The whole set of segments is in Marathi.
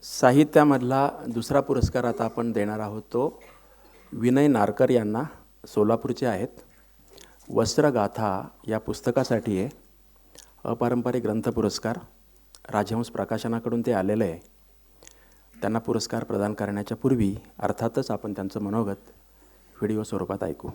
साहित्यामधला दुसरा पुरस्कार आता आपण देणार आहोत तो विनय नारकर यांना, सोलापूरचे आहेत. वस्त्रगाथा या पुस्तकासाठी आहे. अपारंपरिक ग्रंथ पुरस्कार राजहंस प्रकाशनाकडून ते आलेलं आहे. त्यांना पुरस्कार प्रदान करण्याच्या पूर्वी अर्थातच आपण त्यांचं मनोगत व्हिडिओ स्वरूपात ऐकू.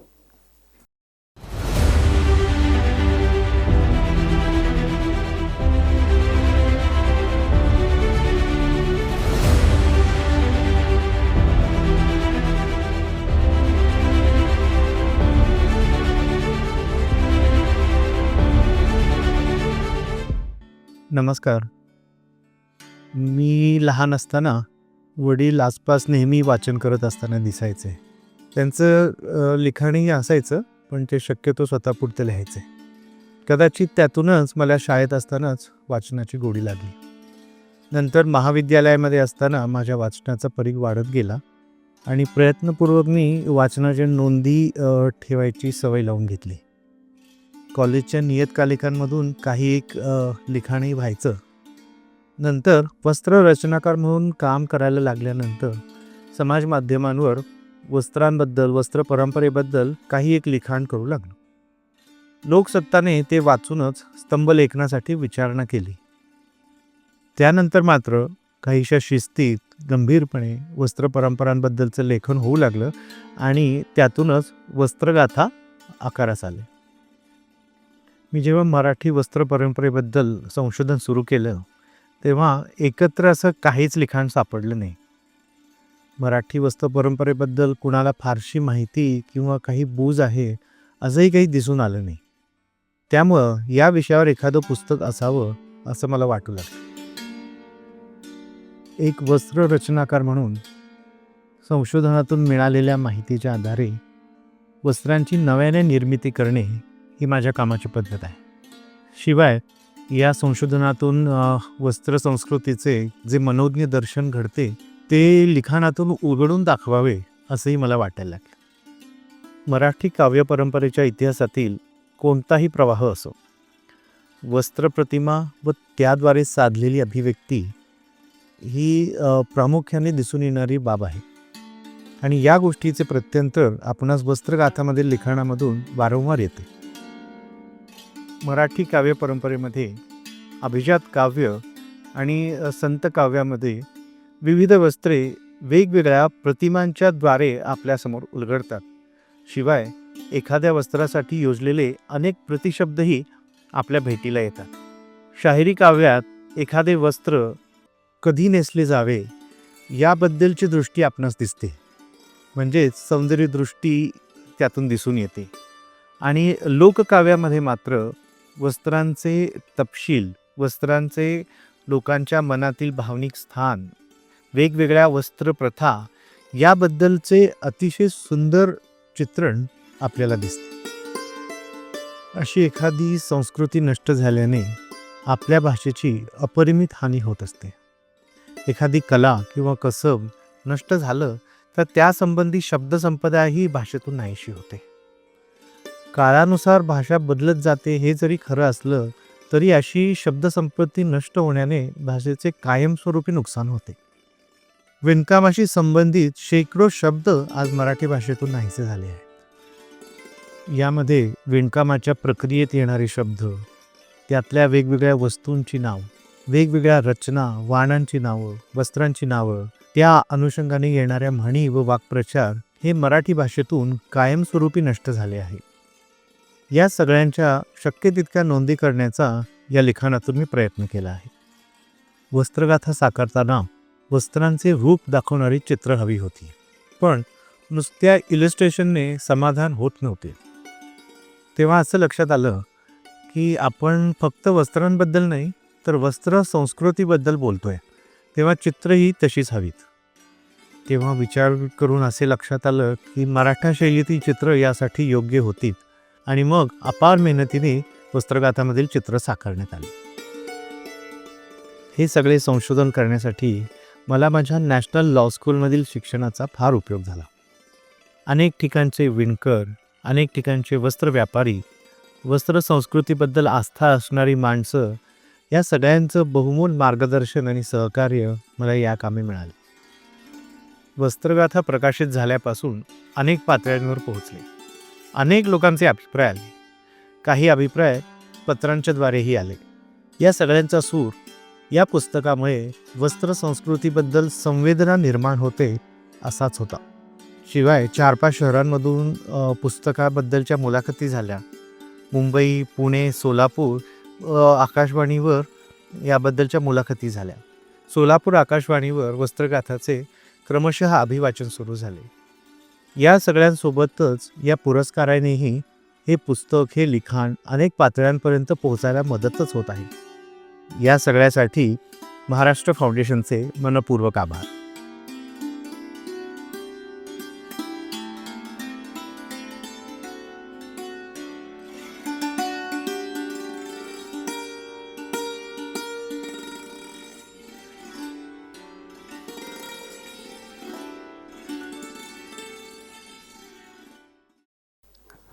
नमस्कार. मी लहान असताना वडील आसपास नेहमी वाचन करत असताना दिसायचे. त्यांचं लिखाणही असायचं, पण ते शक्यतो स्वतःपुरते लिहायचे. कदाचित त्यातूनच मला शाळेत असतानाच वाचनाची गोडी लागली. नंतर महाविद्यालयामध्ये असताना माझ्या वाचनाचा परीघ वाढत गेला आणि प्रयत्नपूर्वक मी वाचनाच्या नोंदी ठेवायची सवय लावून घेतली. कॉलेजच्या नियतकालिकांमधून काही एक लिखाणही व्हायचं. नंतर वस्त्ररचनाकार म्हणून काम करायला लागल्यानंतर समाज माध्यमांवर वस्त्रांबद्दल, वस्त्र परंपरेबद्दल काही एक लिखाण करू लागलो. लोकसत्ताने ते वाचूनच स्तंभलेखनासाठी विचारणा केली. त्यानंतर मात्र काहीशा शिस्तीत, गंभीरपणे वस्त्र परंपरांबद्दलचं लेखन होऊ लागलं आणि त्यातूनच वस्त्रगाथा आकारास आले. मी जेव्हा मराठी वस्त्र परंपरेबद्दल संशोधन सुरू केलं तेव्हा एकत्र असं काहीच लिखाण सापडलं नाही. मराठी वस्त्र परंपरेबद्दल कुणाला फारशी माहिती किंवा काही बूज आहे असंही काही दिसून आलं नाही. त्यामुळं या विषयावर एखादं पुस्तक असावं असं मला वाटू लागलं. एक वस्त्र रचनाकार म्हणून संशोधनातून मिळालेल्या माहितीच्या आधारे वस्त्रांची नव्याने निर्मिती करणे ही माझ्या कामाची पद्धत आहे. शिवाय या संशोधनातून वस्त्र संस्कृतीचे जे मनोज्ञ दर्शन घडते ते लिखाणातून उलगडून दाखवावे असंही मला वाटायला लागलं. मराठी काव्य परंपरेच्या इतिहासातील कोणताही प्रवाह असो, वस्त्रप्रतिमा व त्याद्वारे साधलेली अभिव्यक्ती ही प्रामुख्याने दिसून येणारी बाब आहे. आणि या गोष्टीचे प्रत्यंतर आपणास वस्त्रगाथामधील लिखाणामधून वारंवार येते. मराठी काव्य परंपरेमध्ये अभिजात काव्य आणि संत काव्यामध्ये विविध वस्त्रे वेगवेगळ्या प्रतिमांच्या द्वारे आपल्यासमोर उलगडतात. शिवाय एखाद्या वस्त्रासाठी योजलेले अनेक प्रतिशब्दही आपल्या भेटीला येतात. शाहिरी काव्यात एखादे वस्त्र कधी नेसले जावे याबद्दलची दृष्टी आपणास दिसते, म्हणजेच सौंदर्यदृष्टी त्यातून दिसून येते. आणि लोककाव्यामध्ये मात्र वस्त्रांचे तपशील, वस्त्रांचे लोकांच्या मनातील भावनिक स्थान, वेगवेगळ्या वस्त्रप्रथा याबद्दलचे अतिशय सुंदर चित्रण आपल्याला दिसते. अशी एखादी संस्कृती नष्ट झाल्याने आपल्या भाषेची अपरिमित हानी होत असते. एखादी कला किंवा कसब नष्ट झालं तर त्यासंबंधी शब्दसंपदाही भाषेतून नाहीशी होते. काळानुसार भाषा बदलत जाते हे जरी खरं असलं तरी अशी शब्दसंपत्ती नष्ट होण्याने भाषेचे कायमस्वरूपी नुकसान होते. विणकामाशी संबंधित शेकडो शब्द आज मराठी भाषेतून नाहीसे झाले आहेत. यामध्ये विणकामाच्या प्रक्रियेत येणारे शब्द, त्यातल्या वेगवेगळ्या वस्तूंची नाव, वेगवेगळ्या रचना, वाणांची नावं, वस्त्रांची नावं, त्या अनुषंगाने येणाऱ्या म्हणी व वाक्प्रचार हे मराठी भाषेतून कायमस्वरूपी नष्ट झाले आहे. या सगळ्यांच्या शक्य तितक्या नोंदी करण्याचा या लिखाणातून मी प्रयत्न केला आहे. वस्त्रगाथा साकारताना वस्त्रांचे रूप दाखवणारी चित्र हवी होती, पण नुसत्या इलस्ट्रेशनने समाधान होत नव्हते. तेव्हा असं लक्षात आलं की आपण फक्त वस्त्रांबद्दल नाही तर वस्त्र संस्कृतीबद्दल बोलतोय, तेव्हा चित्रही तशीच हवीत. तेव्हा विचार करून असे लक्षात आलं की मराठा शैलीतील चित्र यासाठी योग्य होती आणि मग अपार मेहनतीने वस्त्रगाथामधील चित्र साकारण्यात आले. हे सगळे संशोधन करण्यासाठी मला माझ्या नॅशनल लॉ स्कूलमधील शिक्षणाचा फार उपयोग झाला. अनेक ठिकाणचे विणकर, अनेक ठिकाणचे वस्त्र व्यापारी, वस्त्र संस्कृतीबद्दल आस्था असणारी माणसं या सगळ्यांचं बहुमोल मार्गदर्शन आणि सहकार्य मला या कामी मिळाले. वस्त्रगाथा प्रकाशित झाल्यापासून अनेक पातळ्यांवर पोहोचले. अनेक लोकांचे अभिप्राय आले. काही अभिप्राय पत्रांच्याद्वारेही आले. या सगळ्यांचा सूर या पुस्तकामुळे वस्त्र संस्कृतीबद्दल संवेदना निर्माण होते असाच होता. शिवाय 4-5 शहरांमधून पुस्तकाबद्दलच्या मुलाखती झाल्या. मुंबई, पुणे, सोलापूर आकाशवाणीवर याबद्दलच्या मुलाखती झाल्या. सोलापूर आकाशवाणीवर वस्त्रगाथाचे क्रमशः अभिवाचन सुरू झाले. या सगळ्यांसोबतच या पुरस्कारानेही हे पुस्तक, हे लिखाण अनेक पातळ्यांपर्यंत पोहोचायला मदतच होत आहे. या सगळ्यासाठी महाराष्ट्र फाउंडेशनचे मनपूर्वक आभार.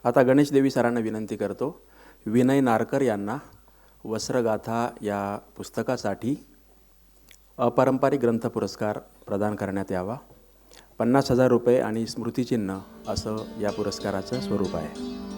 आता गणेश देवी सरांना विनंती करतो, विनय नारकर यांना वस्त्रगाथा या पुस्तकासाठी अपारंपरिक ग्रंथ पुरस्कार प्रदान करण्यात यावा. 50,000 रुपये आणि स्मृतिचिन्ह असं या पुरस्काराचं स्वरूप आहे.